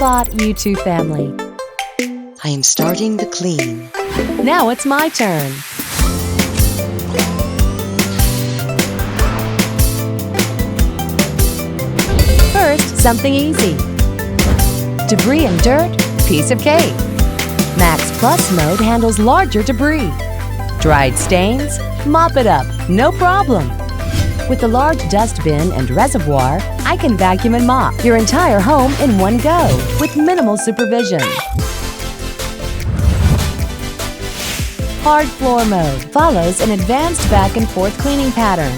DEEBOT U2 family. I am starting the clean. Now it's my turn. First, something easy. Debris and dirt, piece of cake. Max Plus mode handles larger debris. Dried stains, mop it up, no problem. With the large dustbin and reservoir, I can vacuum and mop your entire home in one go with minimal supervision. Hard floor mode follows an advanced back and forth cleaning pattern